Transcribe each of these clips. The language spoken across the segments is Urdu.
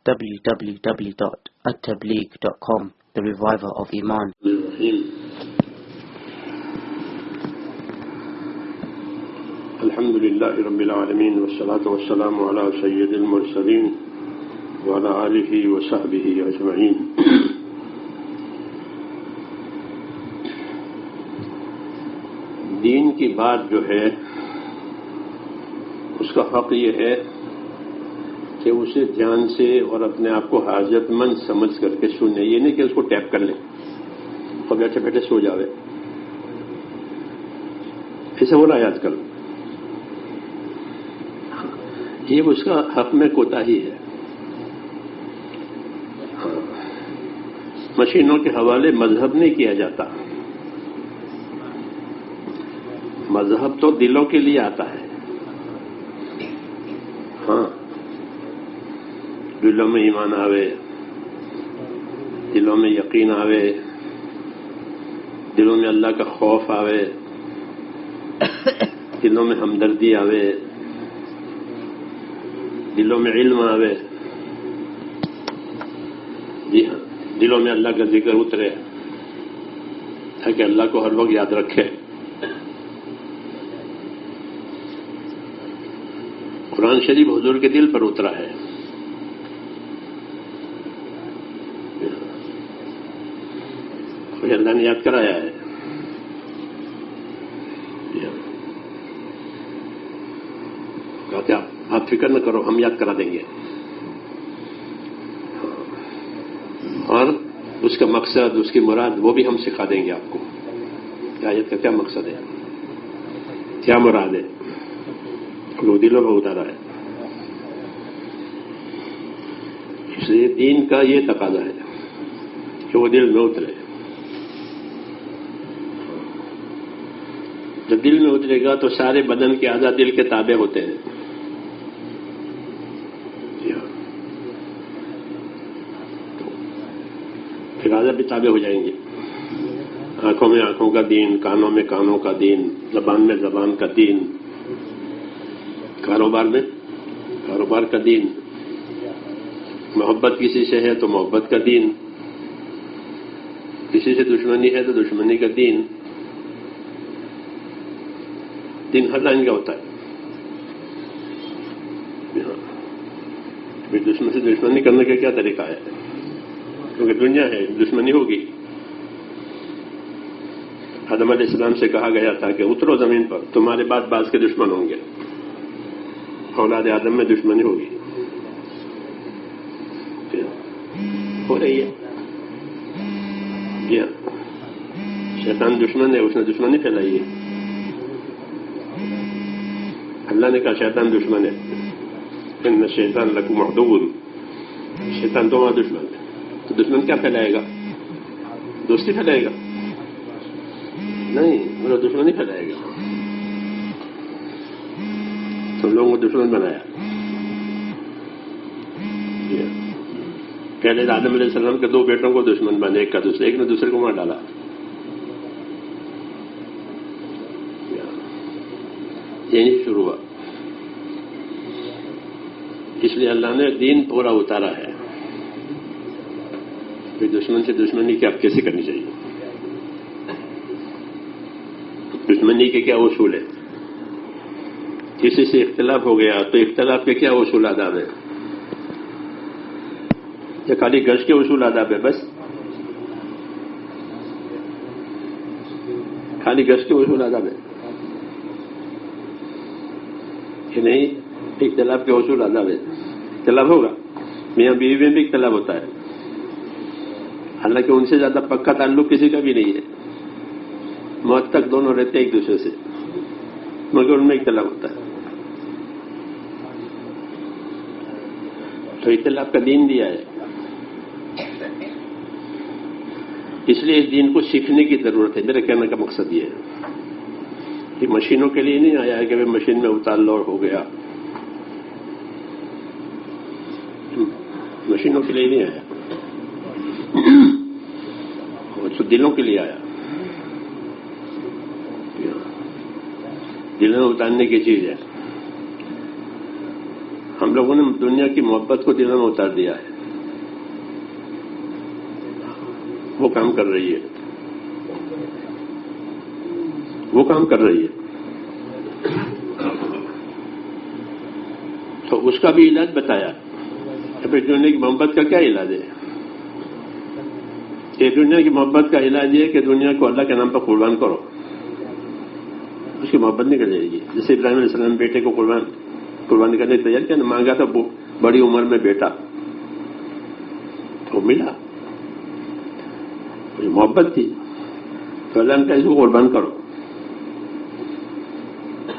www.attableek.com, the reviver of Iman. الحمد للہ رب العالمین والصلاة والسلام علی سید المرسلین وعلی آلہ وصحبہ اجمعین. دین کی بات جو ہے اس کا حق یہ ہے کہ اسے دھیان سے اور اپنے آپ کو حاجت مند سمجھ کر کے سنیں. یہ نہیں کہ اس کو ٹیپ کر لیں اور بیٹھے بیٹھے سو جاوے. ایسا ہو رہا ہے آج کل. یہ اس کا حق میں کوتاہی ہے. مشینوں کے حوالے مذہب نہیں کیا جاتا. مذہب تو دلوں کے لیے آتا ہے. ہاں، دلوں میں ایمان آوے، دلوں میں یقین آوے، دلوں میں اللہ کا خوف آوے، دلوں میں ہمدردی آوے، دلوں میں علم آوے. جی ہاں، دلوں میں اللہ کا ذکر اترے تاکہ اللہ کو ہر وقت یاد رکھے. قرآن شریف حضور کے دل پر اترا ہے. اللہ نے یاد کرایا ہے. کہتے آپ فکر نہ کرو، ہم یاد کرا دیں گے. اور اس کا مقصد، اس کی مراد وہ بھی ہم سکھا دیں گے آپ کو. آیت کا کیا مقصد ہے، کیا مراد ہے، وہ دلوں میں اتارا ہے. اس لیے دین کا یہ تقاضا ہے کہ وہ دل میں اترے. جب دل میں اترے گا تو سارے بدن کے اعضاء دل کے تابع ہوتے ہیں. پھر اعضاء بھی تابع ہو جائیں گے. آنکھوں میں آنکھوں کا دین، کانوں میں کانوں کا دین، زبان میں زبان کا دین، کاروبار میں کاروبار کا دین، محبت کسی سے ہے تو محبت کا دین، کسی سے دشمنی ہے تو دشمنی کا دین. دین ہر لائن کا ہوتا ہے. دشمن سے دشمنی کرنے کا کیا طریقہ ہے؟ کیونکہ دنیا ہے، دشمنی ہوگی. آدم علیہ السلام سے کہا گیا تھا کہ اترو زمین پر، تمہارے بعد بعض کے دشمن ہوں گے. اولاد آدم میں دشمنی ہوگی، ہو رہی ہے. جی ہاں، شیطان دشمن ہے، اس نے دشمنی پھیلائی ہے. اللہ نے کہا شیطان دشمن ہے. ان شیطان لکم عدو، شیطان تمہارا دشمن ہے. تو دشمن کیا پھیلائے گا؟ دوستی پھیلائے گا؟ نہیں، وہ دشمنی پھیلائے گا. تم لوگوں کو دشمن بنایا. پہلے آدم علیہ السلام کے 2 بیٹوں کو دشمن بنے، ایک نے دوسرے کو مار ڈالا. یہی شروع ہوا. اس لیے اللہ نے دین پورا اتارا ہے. پھر دشمن سے دشمنی کیا کیسے کرنی چاہیے، دشمنی کے کیا اصول ہے. کسی سے اختلاف ہو گیا تو اختلاف کے کیا اصول آداب ہے؟ یا خالی گشت کے اصول آداب ہے؟ بس خالی گشت کے اصول آداب ہے کہ نہیں؟ اختلاف کے اصول آداب ہے. اختلاف ہوگا، میاں بیوی میں بھی اختلاف ہوتا ہے. حالانکہ ان سے زیادہ پکا تعلق کسی کا بھی نہیں ہے. موت تک دونوں رہتے ایک دوسرے سے، مگر ان میں اختلاف ہوتا ہے. تو اختلاف کا دین دیا ہے. اس لیے اس دین کو سیکھنے کی ضرورت ہے. میرے کہنے کا مقصد یہ ہے کہ مشینوں کے لیے نہیں آیا ہے کہ مشین میں اتار لو ہو گیا. مشینوں کے لیے نہیں آیا، وہ دلوں کے لیے آیا. دلوں میں اتارنے کی چیز ہے. ہم لوگوں نے دنیا کی محبت کو دلوں میں اتار دیا ہے. وہ کام کر رہی ہے، وہ کام کر رہی ہے. تو اس کا بھی علاج بتایا. ابھی دنیا کی محبت کا کیا علاج ہے؟ کہ دنیا کی محبت کا علاج یہ کہ دنیا کو اللہ کے نام پر قربان کرو، اس کی محبت نکل جائے گی. جیسے ابراہیم علیہ السلام بیٹے کو قربانی کرنے تیار کیا نا، مانگا تھا بڑی عمر میں بیٹا، تو ملا. محبت تھی تو اللہ نے کہا اس کو قربان کرو.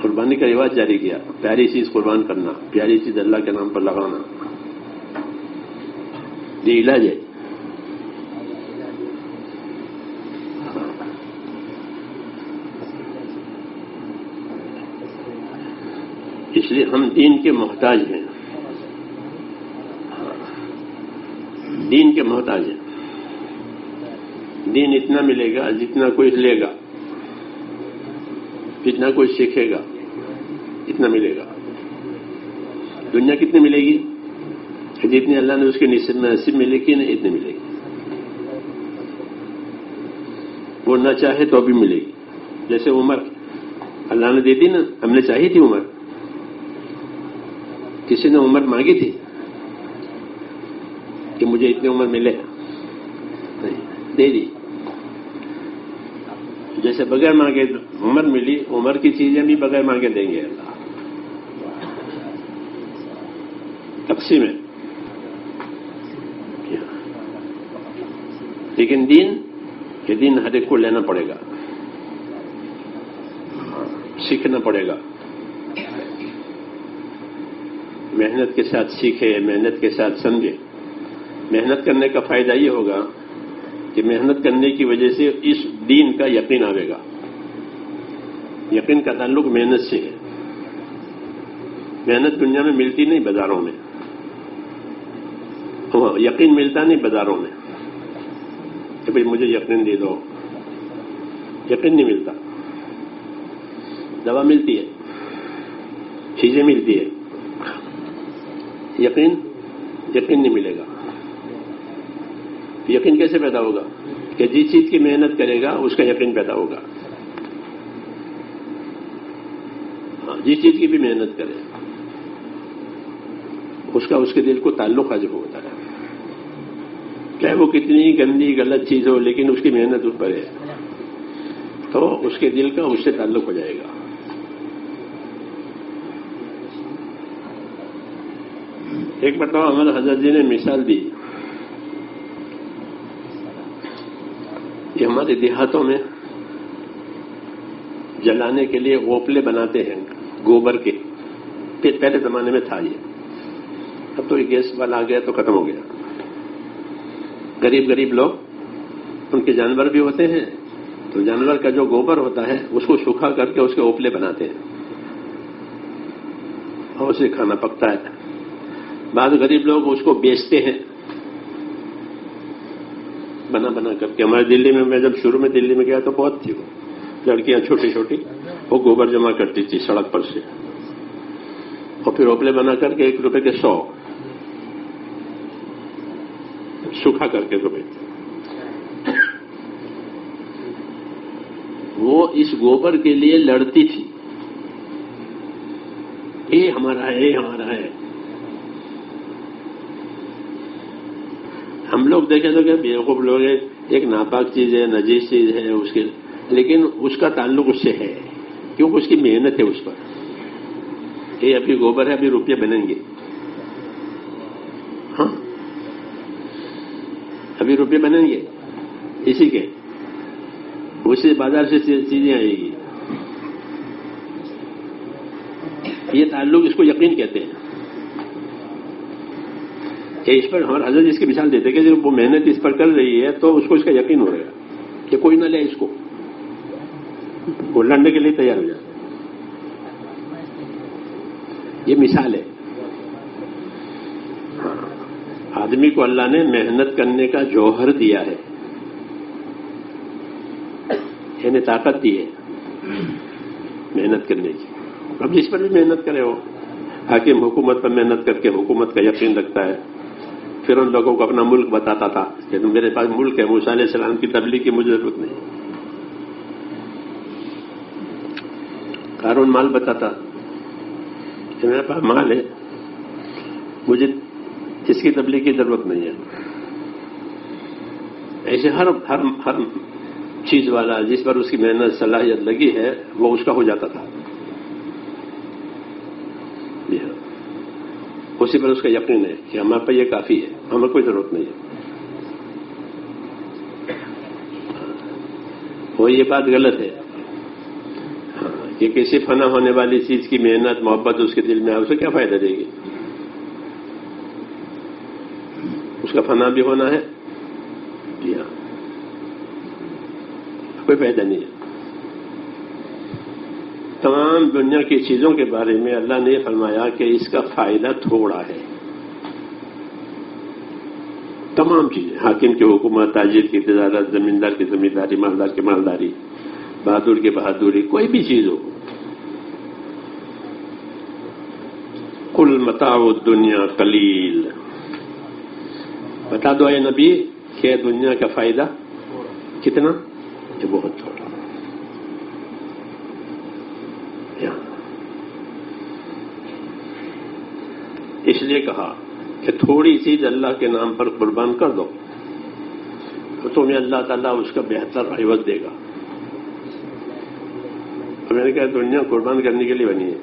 قربانی کا رواج جاری کیا. پیاری چیز قربان کرنا، پیاری چیز اللہ کے نام پر لگانا، یہ علاج ہے. اس لیے ہم دین کے محتاج ہیں، دین کے محتاج ہیں. دین اتنا ملے گا جتنا کوئی لے گا، جتنا کوئی سیکھے گا اتنا ملے گا. دنیا کتنی ملے گی؟ جتنی اللہ نے اس کے نصیب میں لکھی نا اتنی ملے گی. وہ نہ چاہے تو بھی ملے گی. جیسے عمر اللہ نے دے دی نا، ہم نے چاہی تھی عمر، کسی نے عمر مانگی تھی کہ مجھے اتنی عمر ملے؟ نہیں، دے دی. جیسے بغیر مانگے عمر ملی، عمر کی چیزیں بھی بغیر مانگے دیں گے اللہ. تقسیم ہے. لیکن یہ دین ہر ایک کو لینا پڑے گا، سیکھنا پڑے گا. محنت کے ساتھ سیکھے، محنت کے ساتھ سمجھے. محنت کرنے کا فائدہ یہ ہوگا کہ محنت کرنے کی وجہ سے اس دین کا یقین آئے گا. یقین کا تعلق محنت سے ہے. محنت دنیا میں ملتی نہیں، بازاروں میں. یقین ملتا نہیں بازاروں میں کہ بھائی مجھے یقین دے دو. یقین نہیں ملتا. دوا ملتی ہے، چیزیں ملتی ہے، یقین نہیں ملے گا. یقین کیسے پیدا ہوگا؟ کہ جس چیز کی محنت کرے گا اس کا یقین پیدا ہوگا. جس چیز کی بھی محنت کرے اس کے دل کو تعلق حاصل ہوتا ہے. چاہے وہ کتنی گندی غلط چیز ہو، لیکن اس کی محنت اس پر ہے تو اس کے دل کا اس سے تعلق ہو جائے گا. ایک مرتبہ ہمارے حضرت جی نے مثال دی کہ ہمارے دیہاتوں میں جلانے کے لیے اوپلے بناتے ہیں گوبر کے. پہلے زمانے میں تھا یہ، اب تو یہ گیس والا آ گیا تو ختم ہو گیا. غریب لوگ، ان کے جانور بھی ہوتے ہیں تو جانور کا جو گوبر ہوتا ہے اس کو سکھا کر کے اس کے اوپلے بناتے ہیں اور اسے کھانا پکتا ہے. بعض غریب لوگ اس کو بیچتے ہیں بنا کر کے. ہمارے دلی میں جب شروع میں دلی میں گیا تو بہت تھی، وہ لڑکیاں چھوٹی چھوٹی وہ گوبر جمع کرتی تھی سڑک پر سے، اور پھر اوپلے بنا کر کے 1 روپے کے 100 سکھا کر کے روپے. وہ اس گوبر کے لیے لڑتی تھی، یہ ہمارا ہے، یہ ہمارا ہے. ہم لوگ دیکھیں تو کہ بیوقوف لوگ ہیں، ایک ناپاک چیز ہے، نجیس چیز ہے اس کے، لیکن اس کا تعلق اس سے ہے کیونکہ اس کی محنت ہے اس پر. یہ ابھی گوبر ہے، ابھی روپیے بنیں گے. ہاں، ابھی روپیے بنیں گے اسی کے، اسی بازار سے چیزیں آئے گی. یہ تعلق اس کو یقین کہتے ہیں. کہ اس پر ہمارے حضرت اس کی مثال دیتے کہ جب وہ محنت اس پر کر رہی ہے تو اس کو اس کا یقین ہو رہا ہے کہ کوئی نہ لے اس کو، وہ لڑنے کے لیے تیار ہو جائے. یہ مثال ہے. آدمی کو اللہ نے محنت کرنے کا جوہر دیا ہے، یعنی طاقت دی ہے محنت کرنے کی. اب جس پر بھی محنت کرے ہو، حاکم حکومت پر محنت کر کے حکومت کا یقین رکھتا ہے پھر ان لوگوں کو اپنا ملک بتاتا تھا کہ میرے پاس ملک ہے، موسیٰ علیہ السلام کی تبلیغ کی مجھے ضرورت نہیں. قارون مال بتاتا کہ میرے پاس مال ہے، مجھے اس کی تبلیغ کی ضرورت نہیں ہے. ایسے ہر چیز والا جس پر اس کی محنت صلاحیت لگی ہے وہ اس کا ہو جاتا تھا. اسی پر اس کا یقین ہے کہ ہمارے پہ یہ کافی ہے، ہمیں کوئی ضرورت نہیں ہے. وہ یہ بات غلط ہے کہ کسی فنا ہونے والی چیز کی محنت محبت اس کے دل میں آئے، اسے کیا فائدہ دے گی؟ اس کا فنا بھی ہونا ہے، کوئی فائدہ نہیں ہے. تمام دنیا کی چیزوں کے بارے میں اللہ نے فرمایا کہ اس کا فائدہ تھوڑا ہے. تمام چیزیں، حاکم کی حکومت، تاجر کی تجارت، زمیندار کی زمینداری، مالدار کی مالداری، بہادر کی بہادری، کوئی بھی چیز ہو. قل متاع الدنیا قلیل، بتا دو اے نبی کہ دنیا کا فائدہ کتنا؟ یہ بہت تھوڑا. اس لیے کہا کہ تھوڑی چیز اللہ کے نام پر قربان کر دو تو تمہیں اللہ تعالیٰ اس کا بہتر عوض دے گا. تو میں نے کہا دنیا قربان کرنے کے لیے بنی ہے،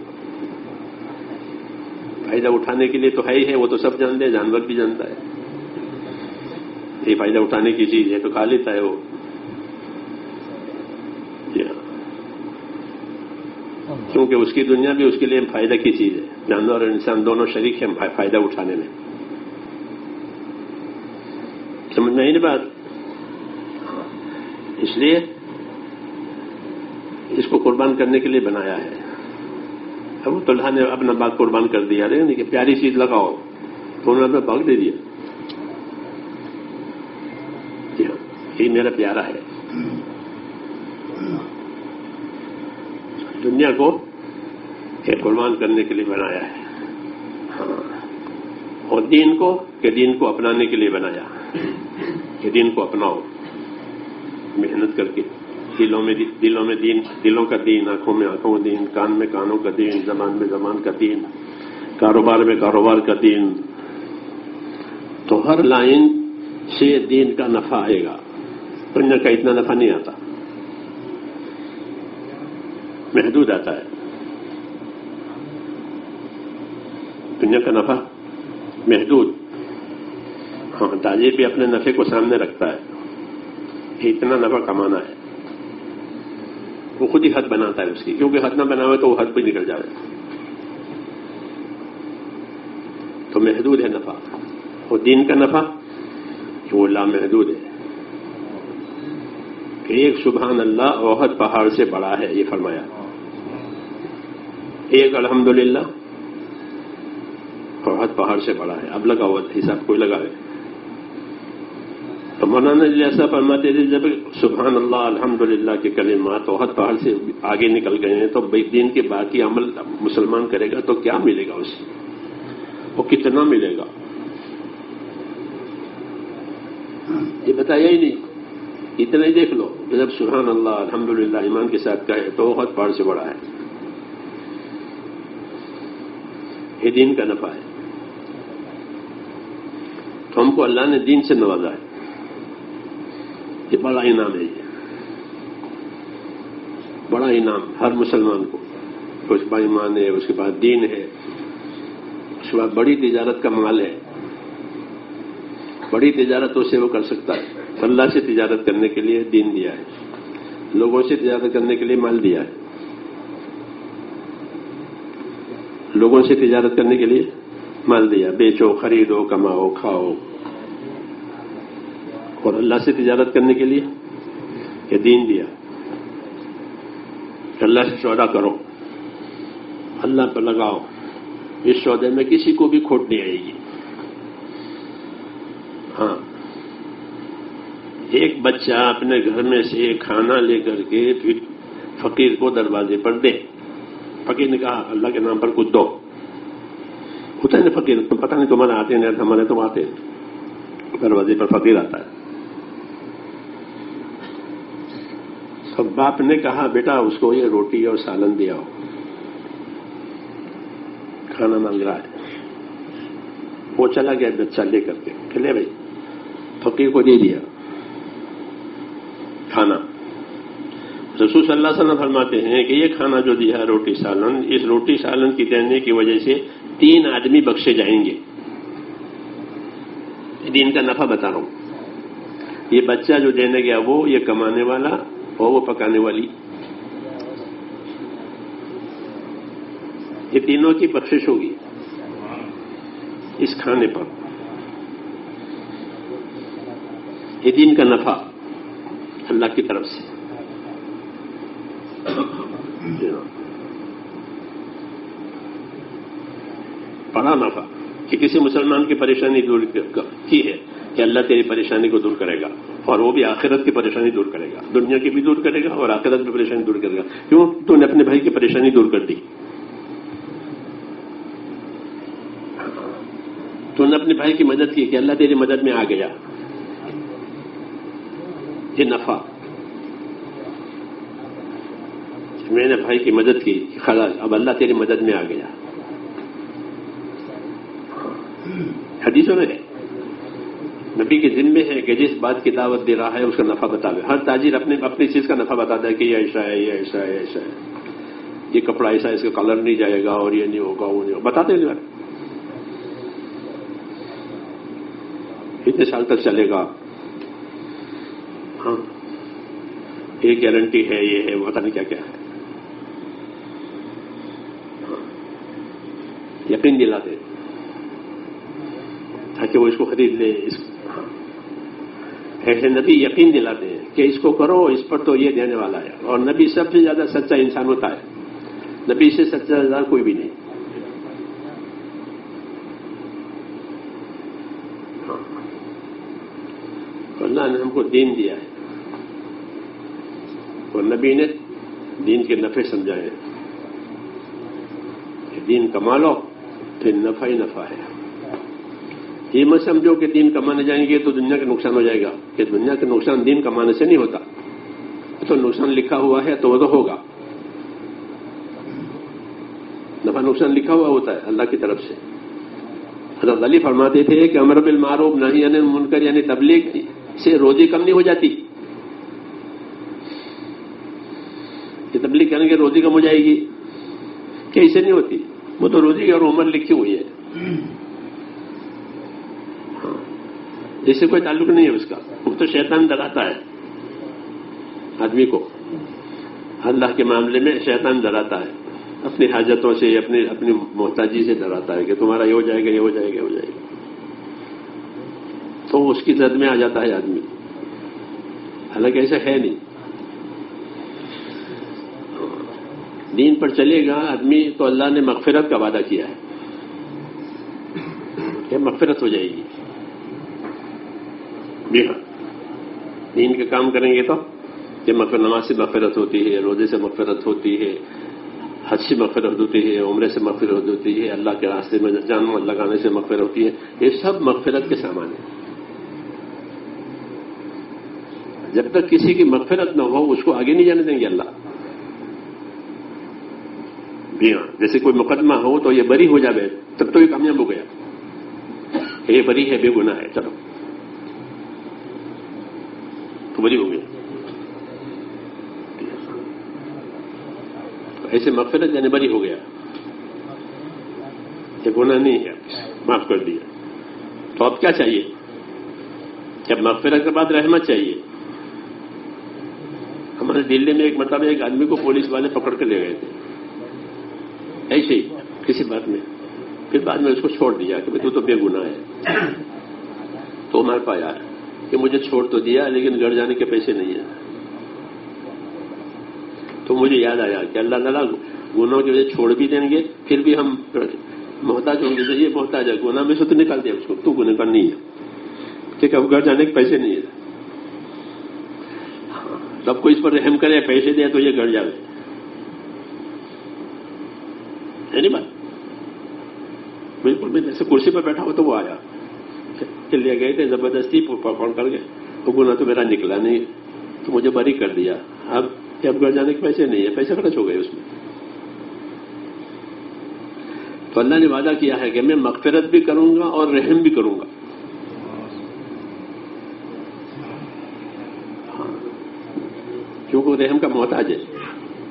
فائدہ اٹھانے کے لیے تو ہے ہی ہے، وہ تو سب جانتے ہیں، جانور بھی جانتا ہے. یہ فائدہ اٹھانے کی چیز ہے تو کھا لیتا ہے وہ. کیونکہ اس کی دنیا بھی اس کے لیے فائدہ کی چیز ہے. جانور اور انسان دونوں شریک ہیں فائدہ اٹھانے میں. سمجھ میں آئی نا بات؟ اس لیے اس کو قربان کرنے کے لیے بنایا ہے. اب تو اللہ نے اپنا باغ قربان کر دیا، لیکن کہ پیاری چیز لگاؤ تو انہوں نے اپنا باغ دے دیا. یہ میرا پیارا ہے. دنیا کو قربان کرنے کے لیے بنایا ہے، اور دین کو اپنانے کے لیے بنایا کہ دین کو اپناؤ محنت کر کے. دلوں میں دین، دلوں کا دین، آنکھوں میں آنکھوں کا دین، کان میں کانوں کا دین، زبان میں زبان کا دین، کاروبار میں کاروبار کا دین. تو ہر لائن سے دین کا نفع آئے گا. دنیا کا اتنا نفع نہیں آتا، محدود آتا ہے. دنیا کا نفع محدود. ہاں، تاجر بھی اپنے نفع کو سامنے رکھتا ہے کہ اتنا نفع کمانا ہے. وہ خود ہی حد بناتا ہے اس کی، کیونکہ حد نہ بنا ہوا تو وہ حد پہ نکل جائے. تو محدود ہے نفع. اور دین کا نفع وہ لامحدود ہے کہ ایک سبحان اللہ احد پہاڑ سے بڑا ہے. یہ فرمایا ایک الحمدللہ احد پہاڑ سے بڑا ہے. اب لگا ہوا حساب کوئی لگاوے. تو مولانا جی ایسا فرماتے تھے جب سبحان اللہ الحمدللہ کے کلمات احد پہاڑ سے آگے نکل گئے ہیں تو دین کے باقی عمل مسلمان کرے گا تو کیا ملے گا اسے، وہ کتنا ملے گا، یہ بتایا ہی نہیں. اتنا ہی دیکھ لو کہ جب سبحان اللہ الحمدللہ ایمان کے ساتھ کہے تو احد پہاڑ سے بڑا ہے. یہ دین کا نفع ہے. تو ہم کو اللہ نے دین سے نوازا ہے. یہ بڑا انعام ہے. یہ بڑا انعام ہر مسلمان کو. اس کے بعد ایمان ہے، اس کے بعد دین ہے، اس کے بعد بڑی تجارت کا مال ہے. بڑی تجارت اسے وہ کر سکتا ہے. اللہ سے تجارت کرنے کے لیے دین دیا ہے، لوگوں سے تجارت کرنے کے لیے مال دیا ہے. لوگوں سے تجارت کرنے کے لیے مال دیا، بیچو، خریدو، کماؤ، کھاؤ. اور اللہ سے تجارت کرنے کے لیے یہ دین دیا کہ اللہ سے سودا کرو، اللہ پر لگاؤ. اس سودے میں کسی کو بھی کھوٹ نہیں آئے گی. ہاں، ایک بچہ اپنے گھر میں سے کھانا لے کر کے پھر فقیر کو دروازے پر دے. فقیر نے کہا اللہ کے نام پر کچھ دو. ہوتا ہے نا فقیر، پتہ نہیں تمہارے آتے ہیں ہمارے تو آتے ہیں. دروازے پر فقیر آتا ہے. تو باپ نے کہا بیٹا اس کو یہ روٹی اور سالن دیا ہو, کھانا مانگ رہا ہے. وہ چلا گیا بچہ لے کر کے کہ لے بھائی, فقیر کو دے دیا کھانا. رسول صلی اللہ علیہ وسلم فرماتے ہیں کہ یہ کھانا جو دیا ہے روٹی سالن, اس روٹی سالن کی دینے کی وجہ سے 3 آدمی بخشے جائیں گے. دین کا نفع بتا رہا ہوں. یہ بچہ جو دینے گیا وہ, یہ کمانے والا اور وہ پکانے والی, یہ تینوں کی بخشش ہوگی اس کھانے پر. یہ دین کا نفع اللہ کی طرف سے. بڑا نفع کہ کسی مسلمان کی پریشانی دور کی ہے کہ اللہ تیری پریشانی کو دور کرے گا, اور وہ بھی آخرت کی پریشانی دور کرے گا, دنیا کی بھی دور کرے گا اور آخرت کی پریشانی دور کرے گا. کیوں؟ تو نے اپنے بھائی کی پریشانی دور کر دی, تو نے اپنے بھائی کی مدد کی کہ اللہ تیری مدد میں آ گیا. یہ نفع, میں نے بھائی کی مدد کی, خلاص اب اللہ تیری مدد میں آ گیا. حدیثوں میں ہے, نبی کے ذمے ہے کہ جس بات کی دعوت دے رہا ہے اس کا نفع بتاوے. ہر تاجر اپنی چیز کا نفع بتاتا ہے کہ یہ ایسا ہے, یہ ایسا ہے, ایسا ہے, یہ کپڑا ایسا ہے, اس کا کلر نہیں جائے گا, اور یہ نہیں ہوگا, وہ نہیں ہوگا, بتاتے ہیں. اتنے سال تک چلے گا, ہاں یہ گارنٹی ہے, یہ ہے, پتہ نہیں کیا کیا ہے. یقین دلاتے تاکہ وہ اس کو خرید لے. ایسے نبی یقین دلاتے ہیں کہ اس کو کرو, اس پر تو یہ دینے والا ہے. اور نبی سب سے زیادہ سچا انسان ہوتا ہے, نبی سے سچا انسان کوئی بھی نہیں. اللہ نے ہم کو دین دیا ہے اور نبی نے دین کے نفع سمجھائے کہ دین کما لو پھر نفع ہی نفع ہے. یہ مت سمجھو کہ دین کمانے جائیں گے تو دنیا کا نقصان ہو جائے گا, کہ دنیا کا نقصان دین کمانے سے نہیں ہوتا. تو نقصان لکھا ہوا ہے تو وہ تو ہوگا, نفع نقصان لکھا ہوا ہوتا ہے اللہ کی طرف سے. حضرت علی فرماتے تھے کہ امر بالمعروف نہی عن المنکر یعنی تبلیغ سے روزی کم نہیں ہو جاتی. یہ تبلیغ کرنے کے روزی کم ہو جائے گی, کیسے نہیں ہوتی, وہ تو روزی اور عمر لکھی ہوئی ہے, جس سے کوئی تعلق نہیں ہے اس کا. وہ تو شیطان ڈراتا ہے آدمی کو, اللہ کے معاملے میں شیطان ڈراتا ہے, اپنی حاجتوں سے, اپنی محتاجی سے ڈراتا ہے کہ تمہارا یہ ہو جائے گا, یہ ہو جائے گا, یہ ہو جائے گا. تو اس کی زد میں آ جاتا ہے آدمی, حالانکہ ایسا ہے نہیں. دین پر چلے گا آدمی تو اللہ نے مغفرت کا وعدہ کیا ہے کہ مغفرت ہو جائے گی. جی ہاں, دین کے کام کریں گے تو کہ نماز سے مغفرت ہوتی ہے, روزے سے مغفرت ہوتی ہے, حج سے مغفرت ہوتی ہے, عمرے سے مغفرت ہوتی ہے, اللہ کے راستے میں جان لگانے سے مغفرت ہوتی ہے. یہ سب مغفرت کے سامان ہیں. جب تک کسی کی مغفرت نہ ہو اس کو آگے نہیں جانے دیں گے اللہ. جی ہاں, جیسے کوئی مقدمہ ہو تو یہ بری ہو جائے تب تو یہ کامیاب ہو گیا, یہ بری ہے, بے گناہ ہے, چلو تو بری ہو گئی. ایسے مغفرت یعنی بری ہو گیا, یہ گناہ نہیں ہے, معاف کر دیا. تو اب کیا چاہیے؟ جب مغفرت کے بعد رحمت چاہیے. ہمارے دلی میں ایک مرتبہ ایک آدمی کو پولیس والے پکڑ کر لے گئے تھے ایسے ہی کسی بات میں, پھر بعد میں اس کو چھوڑ دیا کہ تو بے گناہ ہے. تو ہمارے پاس آیا کہ مجھے چھوڑ تو دیا لیکن گھر جانے کے پیسے نہیں ہیں. تو مجھے یاد آیا کہ اللہ تعالیٰ گناہوں کی وجہ چھوڑ بھی دیں گے, پھر بھی ہم محتاج ہوں گے. یہ محتاج ہے, گناہ میں سے تو نکال دیا اس کو, تو گناہگار نہیں ہے, ٹھیک ہے, اب گھر جانے کے پیسے نہیں ہیں. سب کو اس پر رحم کرے, پیسے دے تو یہ گھر جاوے, ہے نہیں بات؟ بالکل بھی جیسے کرسی پر بیٹھا ہو تو وہ آیا لے گئے تھے زبردستی پکڑ کر کے، وہ گناہ تو میرا نکلا نہیں تو مجھے بری کر دیا، اب گھر جانے کے پیسے نہیں ہیں، پیسے خرچ ہو گئے اس میں. تو اللہ نے وعدہ کیا ہے کہ میں مغفرت بھی کروں گا اور رحم بھی کروں گا. کیونکہ رحم کا محتاج ہے،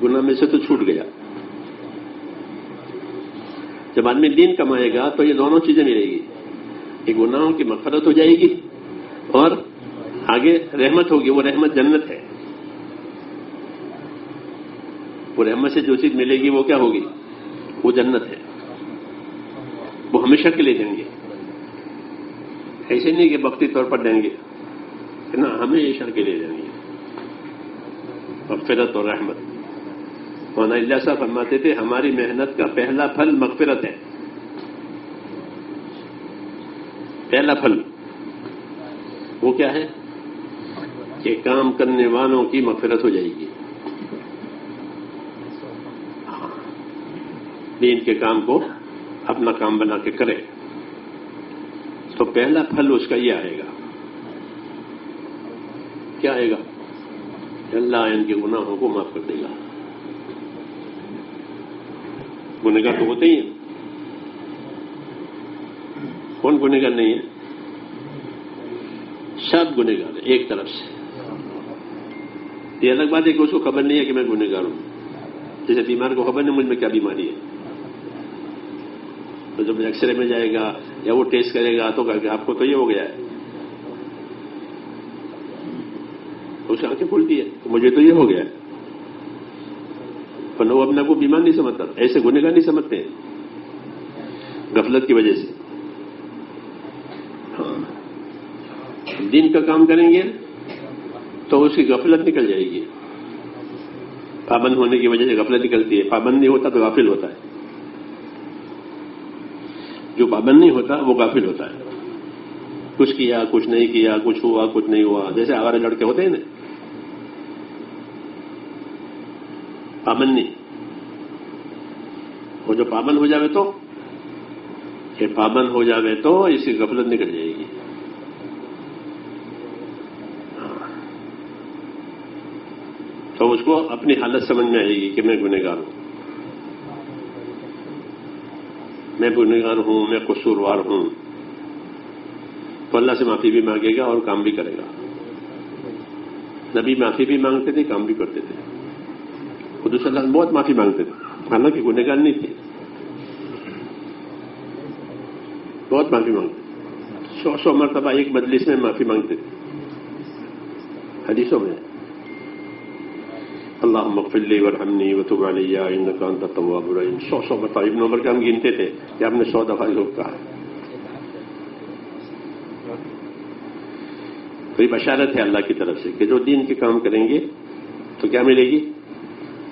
گناہ میں سے تو چھوٹ گیا. جب آدمی دین کمائے گا تو یہ دونوں چیزیں ملے گی، کہ گناہوں کی مغفرت ہو جائے گی اور آگے رحمت ہوگی. وہ رحمت جنت ہے. وہ رحمت سے جو چیز ملے گی وہ کیا ہوگی؟ وہ جنت ہے. وہ ہمیشہ کے لیے دیں گے، ایسے نہیں کہ وقتی طور پر دیں گے، نا ہمیشہ کے لیے دیں گے مغفرت اور رحمت. مولانا الیاس صاحب فرماتے تھے ہماری محنت کا پہلا پھل مغفرت ہے. پہلا پھل وہ کیا ہے؟ کہ کام کرنے والوں کی مغفرت ہو جائے گی. دین کے کام کو اپنا کام بنا کے کرے تو پہلا پھل اس کا یہ آئے گا. کیا آئے گا؟ اللہ ان کے گناہوں کو معاف کر دے گا. گنہگار تو ہوتے ہی ہیں، کون گنہگار نہیں ہے؟ سب گنہگار ہے ایک طرف سے. یہ الگ بات ہے کہ اس کو خبر نہیں ہے کہ میں گنہگار ہوں. جیسے بیمار کو خبر نہیں مجھ میں کیا بیماری ہے، تو جب ایکس رے میں جائے گا یا وہ ٹیسٹ کرے گا تو کہا کہ آپ کو تو یہ ہو گیا ہے، تو اسے آنکھیں کھلتی ہے تو مجھے تو یہ ہو گیا ہے. پر وہ اپنے کو بیمار نہیں سمجھتا، ایسے گنہگار نہیں سمجھتے ہیں غفلت کی وجہ سے. دین کا کام کریں گے تو اس کی غفلت نکل جائے گی. پابند ہونے کی وجہ سے غفلت نکلتی ہے. پابند نہیں ہوتا تو غافل ہوتا ہے. جو پابند نہیں ہوتا وہ غافل ہوتا ہے. کچھ کیا کچھ نہیں کیا، کچھ ہوا کچھ نہیں ہوا. جیسے آوارے لڑکے ہوتے ہیں نا، پابند نہیں. وہ جو پابند ہو جاوے تو یہ پابند ہو جاوے تو اس کی غفلت نکل جائے گی. تو اس کو اپنی حالت سمجھ میں آئے گی کہ میں گنہگار ہوں، میں گنہگار ہوں، میں قصوروار ہوں. تو اللہ سے معافی بھی مانگے گا اور کام بھی کرے گا. نبی معافی بھی مانگتے تھے، کام بھی کرتے تھے. خود صلی اللہ علیہ وسلم بہت معافی مانگتے تھے، حالانکہ گنہگار نہیں تھے، بہت معافی مانگتے تھے. 100 مرتبہ ایک مجلس میں معافی مانگتے تھے. حدیثوں میں اللہم اغفر لی وارحمنی وتب علی انک انت التواب الرحیم. 100 مرتبہ ابن عمر کے ہم گنتے تھے کہ آپ نے 100 دفعہ یہ کہا ہے. تو یہ بشارت ہے اللہ کی طرف سے کہ جو دین کے کام کریں گے تو کیا ملے گی؟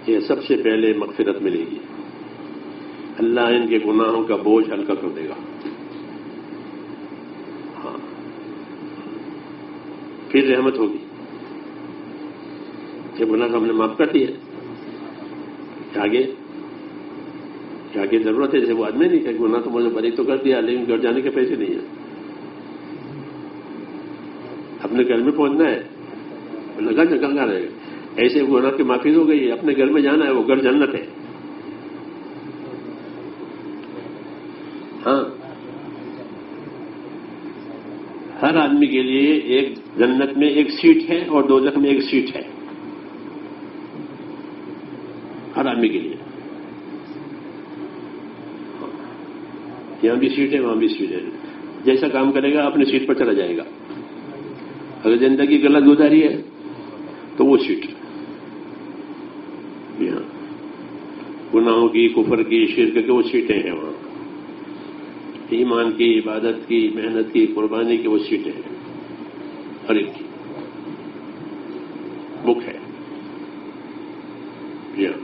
یہ سب سے پہلے مغفرت ملے گی. اللہ ان کے گناہوں کا بوجھ ہلکا کر دے گا. ہاں، پھر رحمت ہوگی. یہ گناہ ہم نے معاف کر دیا، آگے ضرورت ہے. جیسے وہ آدمی نہیں کہ گناہ تو مجھے بری تو کر دیا لیکن گھر جانے کے پیسے نہیں ہیں. اپنے گھر میں پہنچنا ہے، لگا جگہ رہے گا. ایسے گناہ کی معافی ہو گئی، اپنے گھر میں جانا ہے، وہ گھر جنت ہے. ہاں، ہر آدمی کے لیے ایک جنت میں ایک سیٹ ہے اور دوزخ میں ایک سیٹ ہے. ہر آدمی کے لیے یہاں بھی سیٹ ہے، وہاں بھی سیٹ ہے. جیسا کام کرے گا اپنی سیٹ پر چلا جائے گا. اگر زندگی غلط گزاری ہے تو وہ سیٹ یہاں گناہوں کی، کفر کی، شرک کی وہ سیٹیں ہیں. وہاں ایمان کی، عبادت کی، محنت کی، قربانی کی وہ سیٹیں ہیں. ہر ایک کی بک ہے یہاں.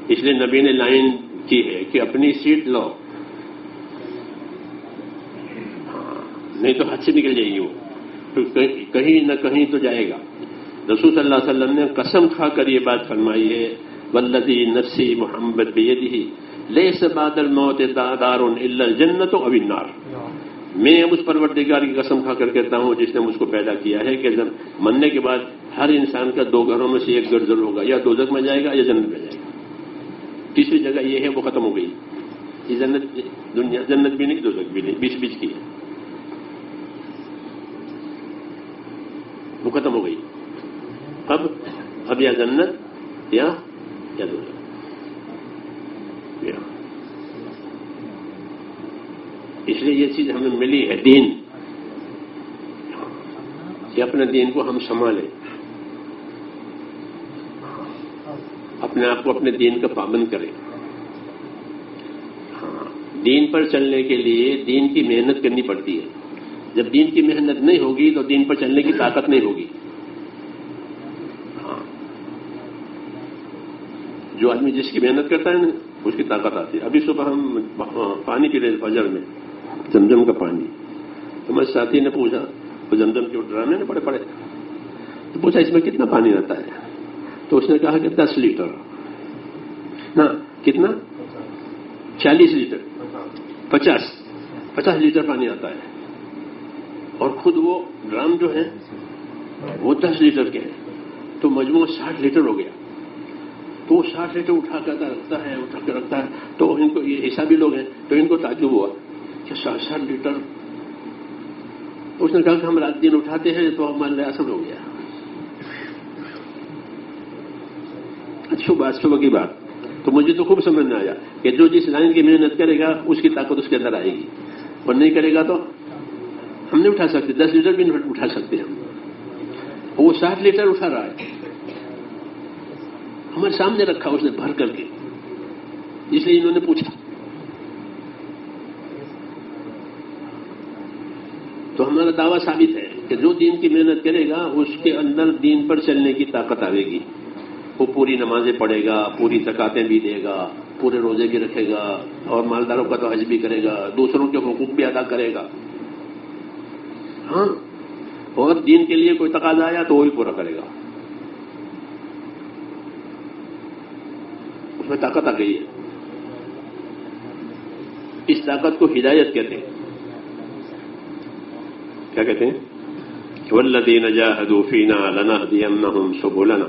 اس لیے نبی نے لائن کی ہے کہ اپنی سیٹ لو، نہیں تو حد سے نکل جائے گی. وہ کہیں نہ کہیں تو جائے گا. رسول صلی اللہ علیہ وسلم نے قسم کھا کر یہ بات فرمائی ہے، والذی نفسی محمد بیدہ لیس بعد الموت دار الا الجنت او النار. میں اس پروردگار کی قسم کھا کر کہتا ہوں جس نے مجھ کو پیدا کیا ہے کہ جب مرنے کے بعد ہر انسان کا 2 گھروں میں سے ایک گھر ضرور ہوگا، یا دوزخ میں جائے گا یا جنت میں جائے گا. تیسری جگہ یہ ہے وہ ختم ہو گئی. یہ جنت دنیا جنت بھی نہیں دوزخ بھی نہیں، بیچ بیچ کی ہے، وہ ختم ہو گئی. اب یا جنت یا دوزخ. اس لیے یہ چیز ہمیں ملی ہے دین، کہ اپنے دین کو ہم سنبھالیں، اپنے آپ کو اپنے دین کا پابند کریں. دین پر چلنے کے لیے دین کی محنت کرنی پڑتی ہے. جب دین کی محنت نہیں ہوگی تو دین پر چلنے کی طاقت نہیں ہوگی. جو آدمی جس کی محنت کرتا ہے نا اس کی طاقت آتی ہے. ابھی صبح ہم پانی پی رہے فجر میں، زمزم کا پانی. تو میرے ساتھی نے پوچھا، وہ زمزم کے ڈرامے نے پڑے تو پوچھا اس میں کتنا پانی آتا ہے؟ تو اس نے کہا کہ 10 لیٹر. نا کتنا؟ 40 لیٹر 50 لیٹر پانی آتا ہے. اور خود وہ ڈرام جو ہے وہ 10 لیٹر کے ہیں، تو مجموع 60 لیٹر ہو گیا. تو وہ 60 لیٹر اٹھا کر رکھتا ہے. تو ان کو یہ حسابی لوگ ہیں تو ان کو تعجب ہوا کہ 60 لیٹر. اس نے کہا کہ ہم رات دن اٹھاتے ہیں تو ہمارے لیے آسان ہو گیا. صبح کی بات تو مجھے تو خوب سمجھ میں آیا کہ جو جس لائن کی محنت کرے گا اس کی طاقت اس کے اندر آئے گی، اور نہیں کرے گا تو ہم نہیں اٹھا سکتے. 10 لیٹر بھی نہیں اٹھا سکتے ہم. وہ 60 لیٹر اٹھا رہا ہے، ہمارے سامنے رکھا اس نے بھر کر کے. اس لیے انہوں نے پوچھا. تو ہمارا دعویٰ ثابت ہے کہ جو دین کی محنت کرے گا اس کے اندر دین پر چلنے کی طاقت آئے گی. وہ پوری نمازیں پڑھے گا، پوری زکاتیں بھی دے گا، پورے روزے بھی رکھے گا، اور مالداروں کا تو حج بھی کرے گا، دوسروں کے حقوق بھی ادا کرے گا. ہاں، اور دین کے لیے کوئی تقاضا آیا تو وہی پورا کرے گا. اس میں طاقت آ گئی ہے. اس طاقت کو ہدایت کہتے ہیں. کیا کہتے ہیں؟ والذین جاہدوا فینا لنہدینہم سبلنا،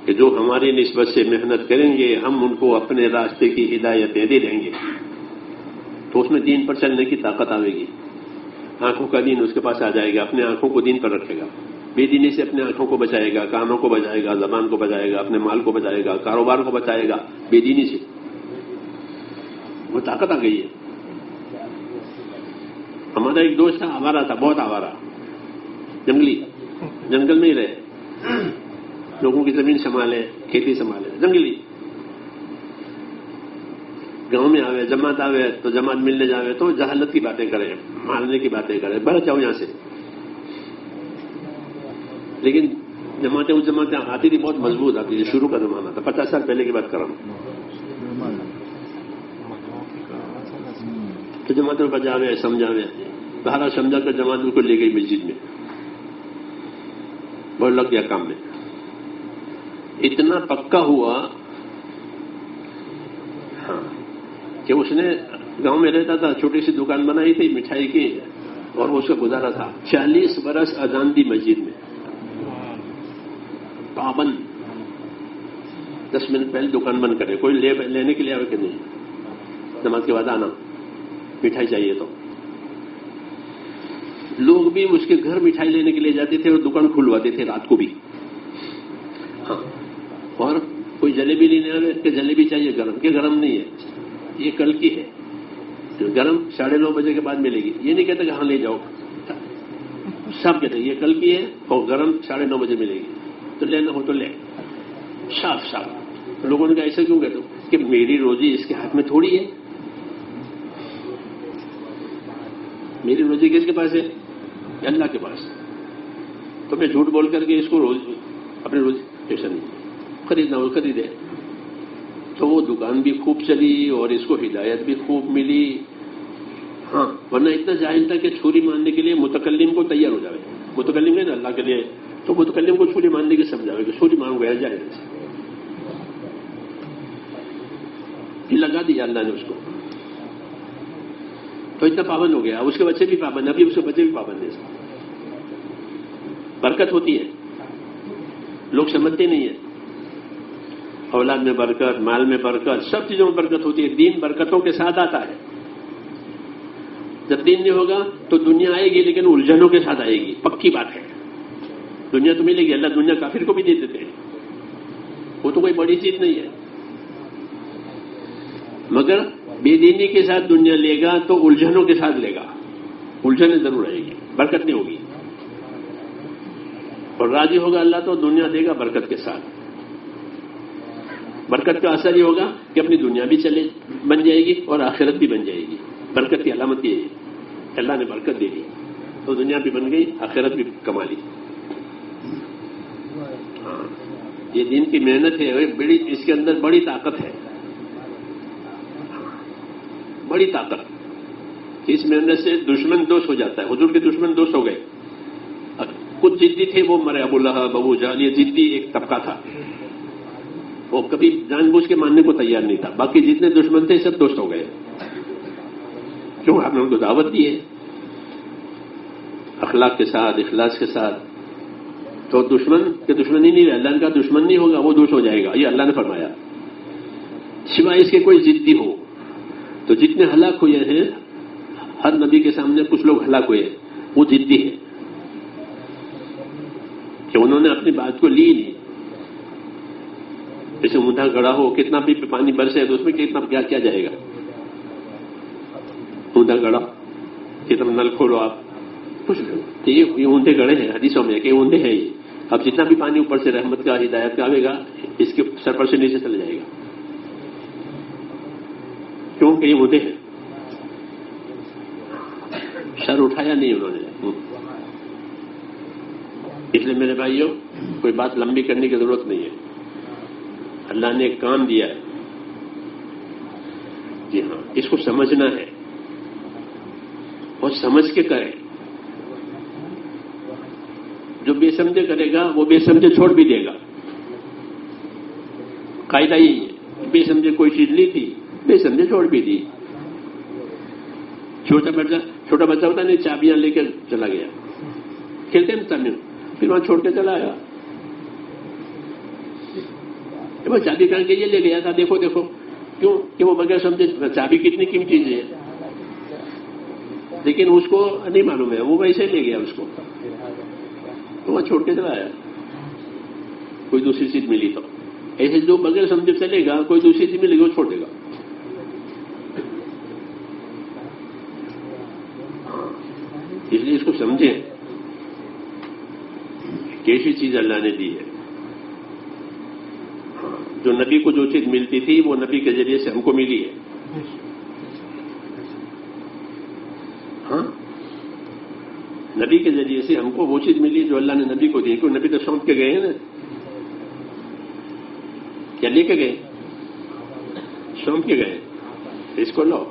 کہ جو ہماری نسبت سے محنت کریں گے ہم ان کو اپنے راستے کی ہدایتیں دے دیں گے. تو اس میں دین پر چلنے کی طاقت آئے گی. آنکھوں کا دین اس کے پاس آ جائے گا، اپنے آنکھوں کو دین پر رکھے گا. بے دینی سے اپنے آنکھوں کو بچائے گا، کانوں کو بچائے گا، زبان کو بچائے گا، اپنے مال کو بچائے گا، کاروبار کو بچائے گا. بے دینی سے وہ طاقت آ گئی ہے. ہمارا ایک دوست تھا، آوارہ تھا، بہت آوارہ، جنگل میں ہی رہے، لوگوں کی زمین سنبھالے، کھیتی سنبھالے، جنگلی. گاؤں میں آوے، جماعت آوے تو جماعت ملنے جاوے تو جہالت کی باتیں کرے، مارنے کی باتیں کرے، بڑھ جاؤ یہاں سے. لیکن جماعتیں آتی تھی بہت مضبوط آتی تھی. شروع کا زمانہ تھا، 50 سال پہلے کی بات کر رہا ہوں. تو جماعتوں پر جاوے، سمجھاوے، بہرحال سمجھا کر جماعت کو لے گئی مسجد میں، بہت لگ گیا کام میں. اتنا پکا ہوا کہ اس نے گاؤں میں رہتا تھا، چھوٹی سی دکان بنائی تھی مٹھائی کی، اور وہ اس کا گزارا تھا. 40 برس اذان دی مسجد میں، پابند. 10 منٹ پہلے دکان بند کرے، کوئی لینے کے لیے آئے کہ نہیں، نماز کے بعد آنا، مٹھائی چاہیے تو. لوگ بھی اس کے گھر مٹھائی لینے کے لیے جاتے تھے اور دکان کھلواتے تھے رات کو بھی. ہاں، اور کوئی جلیبی لینے آئے کہ جلیبی چاہیے گرم، کہ گرم نہیں ہے، یہ کل کی ہے، گرم 9:30 بجے کے بعد ملے گی. یہ نہیں کہتے کہ ہاں لے جاؤ، صاف کہتے ہیں یہ کل کی ہے اور گرم 9:30 بجے ملے گی، تو لینا ہو تو لے. صاف. لوگوں نے کہا ایسا کیوں کہتے ہو؟ کہ میری روزی اس کے ہاتھ میں تھوڑی ہے. میری روزی کس کے پاس ہے؟ اللہ کے پاس. تو میں جھوٹ بول کر کے اس کو اپنی روزی ایسا نہیں خریدنا ہو خریدے. تو وہ دکان بھی خوب چلی اور اس کو ہدایت بھی خوب ملی. ہاں، ورنہ اتنا جاہل تھا کہ چھری مارنے کے لیے متکلم کو تیار ہو جائے. متکلم ہے نا اللہ کے لیے، تو متکلم کو چھری مارنے کی سمجھاوے کہ چھری مانگ گیا جائے. لگا دیا اللہ نے اس کو. تو اتنا پابند ہو گیا، اس کے بچے بھی پابند، ابھی اس کے بچے بھی پابند ہیں. برکت ہوتی ہے، لوگ سمجھتے نہیں ہیں. اولاد میں برکت، مال میں برکت، سب چیزوں میں برکت ہوتی ہے. دین برکتوں کے ساتھ آتا ہے. جب دین نہیں ہوگا تو دنیا آئے گی لیکن الجھنوں کے ساتھ آئے گی، پکی بات ہے. دنیا تو ملے گی، اللہ دنیا کافر کو بھی دے دیتے ہیں، وہ تو کوئی بڑی چیز نہیں ہے. مگر بے دینی کے ساتھ دنیا لے گا تو الجھنوں کے ساتھ لے گا، الجھنیں ضرور آئے گی، برکت نہیں ہوگی. اور راضی ہوگا اللہ تو دنیا دے گا برکت کے ساتھ. برکت کا اثر یہ ہوگا کہ اپنی دنیا بھی بن جائے گی اور آخرت بھی بن جائے گی. برکت کی علامت یہ ہے، اللہ نے برکت دے دی تو دنیا بھی بن گئی، آخرت بھی کما لی. یہ دین کی محنت ہے، بڑی، اس کے اندر بڑی طاقت ہے، بڑی طاقت. اس محنت سے دشمن دوست ہو جاتا ہے. حضور کے دشمن دوست ہو گئے. کچھ ضدی تھے، وہ مرے، ابو لہب، ابو جہل، یہ ضدی ایک طبقہ تھا، وہ کبھی جان بوجھ کے ماننے کو تیار نہیں تھا. باقی جتنے دشمن تھے سب دوست ہو گئے. کیوں؟ آپ نے ان کو دعوت دی ہے اخلاق کے ساتھ، اخلاص کے ساتھ. تو دشمن کے دشمن ہی نہیں رہے، اللہ کا دشمن نہیں ہوگا، وہ دوست ہو جائے گا. یہ اللہ نے فرمایا. سوائے اس کے کوئی ضدی ہو. تو جتنے ہلاک ہوئے ہیں، ہر نبی کے سامنے کچھ لوگ ہلاک ہوئے ہیں، وہ ضدی ہے کہ انہوں نے اپنی بات کو لی نہیں. جیسے اونٹا گڑا ہو، کتنا بھی پانی برسے تو اس میں کتنا کیا کیا جائے گا. اونٹا گڑا، کتنا نل کھولو آپ، کچھ یہ اونٹے گڑے ہیں، حدیثوں میں کہ اونٹے ہیں یہ. اب جتنا بھی پانی اوپر سے رحمت کا، ہدایت کا آئے گا، اس کے سر پر سے نیچے چلا جائے گا. کیوں کہ یہ اونٹے ہیں، سر اٹھایا نہیں انہوں نے. اس لیے میرے بھائیوں، کوئی بات لمبی کرنے کی ضرورت نہیں ہے. اللہ نے ایک کام دیا ہے، جی ہاں، اس کو سمجھنا ہے اور سمجھ کے کریں. جو بے سمجھے کرے گا وہ بے سمجھے چھوڑ بھی دے گا. قاعدہ یہی ہے، بے سمجھے کوئی چیز لی تھی، بے سمجھے چھوڑ بھی دی. چھوٹا بچہ ہوتا نہیں، چابیاں لے کے چلا گیا، کھیلتے ہیں تمہیں، پھر وہاں چھوڑ کے چلا آیا. وہ چابی کہاں کے یہ لے گیا تھا، دیکھو دیکھو. کیوں کہ وہ بغیر سمجھے. چابی کتنی قیمتی چیز ہے، لیکن اس کو نہیں معلوم ہے، وہ ویسے لے گیا اس کو، تو وہاں چھوڑ کے چلا آیا. کوئی دوسری چیز ملی تو ایسے جو بغیر سمجھے چلے گا، کوئی دوسری چیز ملے گی وہ چھوڑ دے گا. اس لیے اس کو سمجھیں، کیسی چیز اللہ نے دی ہے. جو نبی کو جو چیز ملتی تھی وہ نبی کے ذریعے سے ہم کو ملی ہے. ہاں، نبی کے ذریعے سے ہم کو وہ چیز ملی جو اللہ نے نبی کو دی. کیوں؟ نبی تو سونپ کے گئے ہیں نا، کیا لے کے گئے؟ سونپ کے گئے، اس کو لو.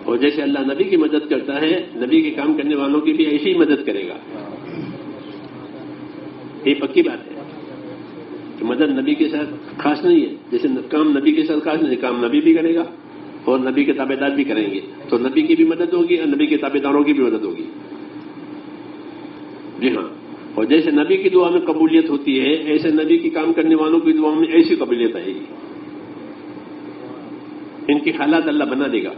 اور جیسے اللہ نبی کی مدد کرتا ہے، نبی کے کام کرنے والوں کی بھی ایسی ہی مدد کرے گا. یہ پکی بات ہے کہ مدد نبی کے ساتھ خاص نہیں ہے. جیسے کام نبی کے ساتھ خاص نہیں، کام نبی بھی کرے گا اور نبی کے تابع دار بھی کریں گے، تو نبی کی بھی مدد ہوگی اور نبی کے تابع داروں کی بھی مدد ہوگی. جی ہاں. اور جیسے نبی کی دعا میں قبولیت ہوتی ہے، ایسے نبی کی کام کرنے والوں کی دعا میں ایسی قبولیت آئے گی. ان کی حالات اللہ بنا دے گا.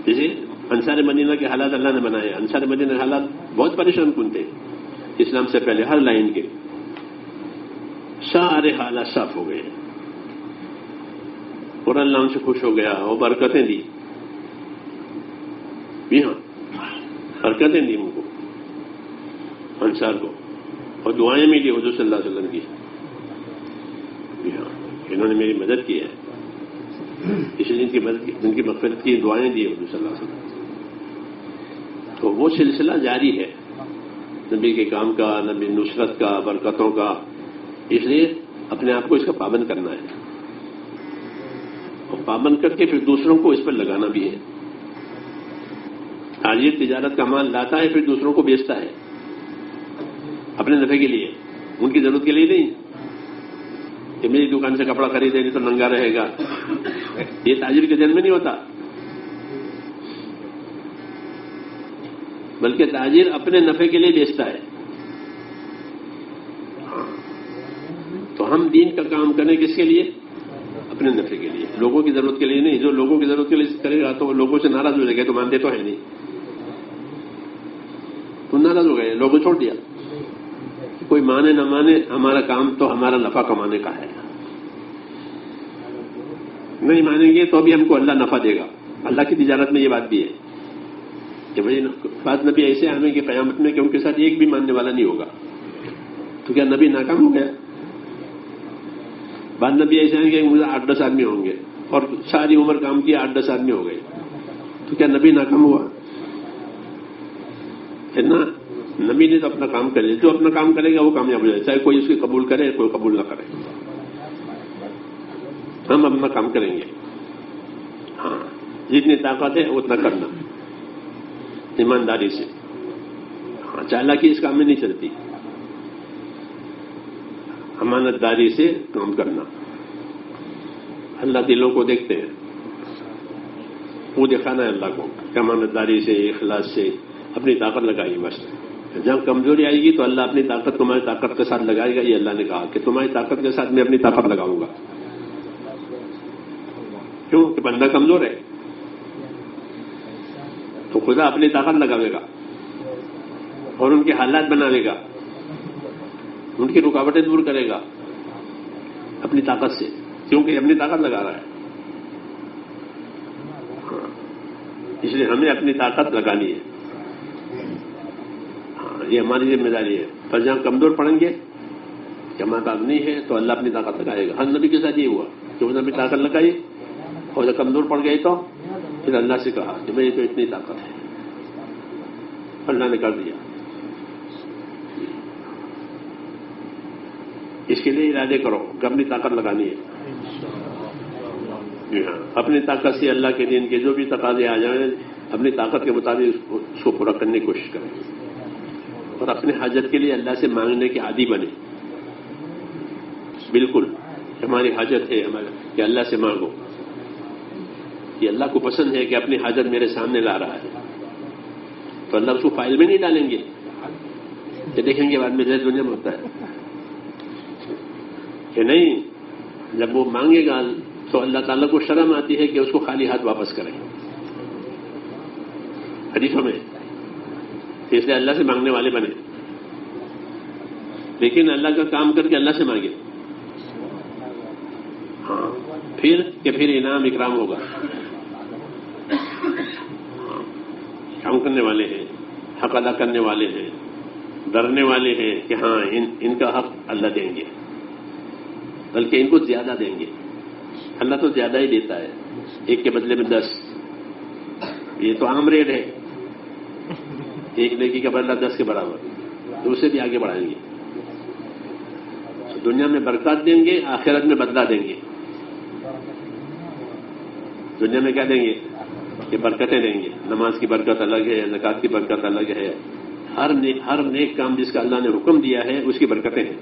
جیسے انصار مدینہ کے حالات اللہ نے بنائے. انصار مدینہ کے حالات بہت پریشان کن تھے اسلام سے پہلے، ہر لائن کے سارے حالات صاف ہو گئے اور اللہ ان سے خوش ہو گیا اور برکتیں دی. جی ہاں، برکتیں دی ان کو، انصار کو، اور دعائیں ملی حضور صلی اللہ علیہ وسلم کی. جی ہاں، انہوں نے میری مدد کی ہے، اس لیے ان کی مغفرت کی دعائیں دی حضور صلی اللہ علیہ وسلم. تو وہ سلسلہ جاری ہے نبی کے کام کا، نبی نصرت کا، برکتوں کا. اس لیے اپنے آپ کو اس کا پابند کرنا ہے، اور پابند کر کے پھر دوسروں کو اس پر لگانا بھی ہے. آج یہ تجارت کا مال لاتا ہے، پھر دوسروں کو بیچتا ہے اپنے نفع کے لیے، ان کی ضرورت کے لیے نہیں کہ میری دکان سے کپڑا خریدے نہیں تو ننگا رہے گا. یہ تاجر کے دل میں نہیں ہوتا. بلکہ تاجر اپنے نفع کے لیے بیچتا ہے. تو ہم دین کا کام کریں کس کے لیے؟ اپنے نفع کے لیے، لوگوں کی ضرورت کے لیے نہیں. جو لوگوں کی ضرورت کے لیے کرے گا تو وہ لوگوں سے ناراض ہو جائے گا. تو مانتے تو ہے نہیں، تو ناراض ہو گئے، لوگوں چھوڑ دیا. کوئی مانے نہ مانے، ہمارا کام تو ہمارا نفع کمانے کا ہے. نہیں مانیں گے تو ابھی ہم کو اللہ نفع دے گا. اللہ کی تجارت میں یہ بات بھی ہے کہ بھائی بعض نبی ایسے آئیں گے قیامت میں کہ ان کے ساتھ ایک بھی ماننے والا نہیں ہوگا. تو کیا نبی ناکام ہو گیا؟ بعض نبی ایسے آئیں گے مجھے 8-10 آدمی ہوں گے اور ساری عمر کام کیا 8-10 آدمی ہو گئے. تو کیا نبی ناکام ہوا؟ ہے نا. نبی نے تو اپنا کام کر لیا. جو اپنا کام کرے گا وہ کامیاب ہو جائے، چاہے کوئی اس کی قبول کرے کوئی قبول نہ کرے. ہم اپنا کام کریں گے. ہاں، جتنی طاقت ہے اتنا کرنا ایمانداری سے. ہاں، چالاکی اس کام میں نہیں چلتی. امانت داری سے کام کرنا. اللہ دلوں کو دیکھتے ہیں، وہ دکھانا ہے اللہ کو کہ امانت داری سے، اخلاص سے اپنی طاقت لگائی. بس جہاں کمزوری آئے گی تو اللہ اپنی طاقت تمہاری طاقت کے ساتھ لگائے گا. یہ اللہ نے کہا کہ تمہاری طاقت کے ساتھ میں اپنی طاقت لگاؤں گا. کیوں کہ بندہ کمزور ہے تو خدا اپنی طاقت لگاوے گا اور ان کے حالات بناوے گا، ان کی رکاوٹیں دور کرے گا اپنی طاقت سے، کیونکہ اپنی طاقت لگا رہا ہے. اس لیے ہمیں اپنی طاقت لگانی ہے. ہاں، یہ ہماری ذمہ داری ہے. پر جہاں کمزور پڑیں گے، جماعت نہیں ہے تو اللہ اپنی طاقت لگائے گا. ہر نبی کے ساتھ یہ ہوا کہ انہوں نے اپنی طاقت لگائی اور جب کمزور پڑ گئی تو پھر اللہ سے کہا کہ میری تو اتنی طاقت ہے. اللہ نے کر دیا. اس کے لیے ارادے کرو کہ اپنی طاقت لگانی ہے. جی ہاں، اپنی طاقت سے اللہ کے دین کے جو بھی تقاضے آ جائیں اپنی طاقت کے مطابق اس کو پورا کرنے کی کوشش کریں اور اپنے حاجت کے لیے اللہ سے مانگنے کے عادی بنے. بالکل ہماری حاجت ہے کہ اللہ سے مانگو. یہ اللہ کو پسند ہے کہ اپنی حاجت میرے سامنے لا رہا ہے تو اللہ اس کو فائل میں نہیں ڈالیں گے کہ دیکھیں گے بعد میں جیسے دنیا میں ہوتا ہے کہ نہیں. جب وہ مانگے گا تو اللہ تعالیٰ کو شرم آتی ہے کہ اس کو خالی ہاتھ واپس کریں. حدیثوں میں اس لیے اللہ سے مانگنے والے بنے، لیکن اللہ کا کام کر کے اللہ سے مانگے. ہاں، پھر انعام اکرام ہوگا. کام کرنے والے ہیں، حق ادا کرنے والے ہیں، ڈرنے والے ہیں کہ ہاں ان کا حق اللہ دیں گے، بلکہ ان کو زیادہ دیں گے. اللہ تو زیادہ ہی دیتا ہے، 1 کے بدلے میں 10. یہ تو عام ریٹ ہے، 1 نیکی کا بدلہ 10 کے برابر، تو اسے بھی آگے بڑھائیں گے. دنیا میں برکات دیں گے، آخرت میں بدلہ دیں گے. دنیا میں کیا دیں گے؟ کہ برکتیں دیں گے. نماز کی برکت الگ ہے، زکات کی برکت الگ ہے. ہر نیک کام جس کا اللہ نے حکم دیا ہے اس کی برکتیں ہیں.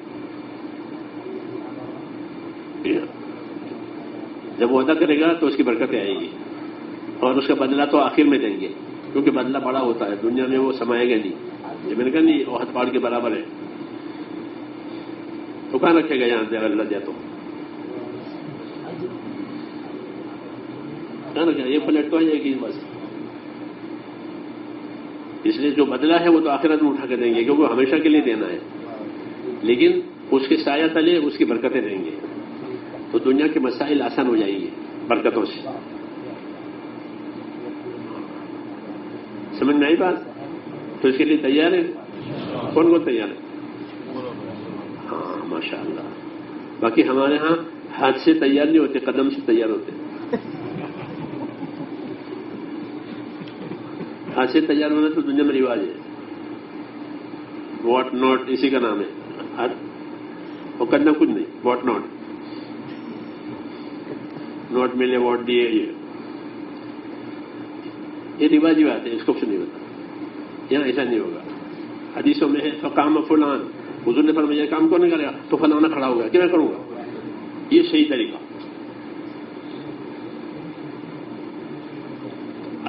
جب وہ ادا کرے گا تو اس کی برکتیں آئیں گی اور اس کا بدلہ تو آخر میں دیں گے، کیونکہ بدلہ بڑا ہوتا ہے. دنیا میں وہ سمائے گا نہیں. یہ میں نے کہا نہیں، وہ ہاتھ پاڑ کے برابر ہے. تو کہاں رکھے گا یہاں سے اللہ دیا تو کہاں رکھے گا؟ یہ فلیٹ تو ہے کہ بس. اس لیے جو بدلہ ہے وہ تو آخرت میں اٹھا کے دیں گے، کیونکہ وہ ہمیشہ کے لیے دینا ہے. لیکن اس کے سایہ تلے اس کی برکتیں دیں گے تو دنیا کے مسائل آسان ہو جائیں گے برکتوں سے. سمجھ میں آئی بات؟ تو اس کے لیے تیار ہے؟ کون کون تیار ہے؟ ہاں ماشاء اللہ. باقی ہمارے ہاں ہاتھ سے تیار نہیں ہوتے، قدم سے تیار ہوتے. ہاتھ سے تیار ہونا تو دنیا میں رواج ہے. واٹ ناٹ اسی کا نام ہے. اور کرنا کچھ نہیں. واٹ ناٹ، نوٹ ملے واٹ دیے، یہ رواجی بات ہے. اس کو کچھ نہیں ہوتا. یہاں ایسا نہیں ہوگا. حدیثوں میں ہے فقام فلان، حضور نے فرمایا کام کون نہیں کرے گا تو فلانا کھڑا ہوگا کہ میں کروں گا. یہ صحیح طریقہ.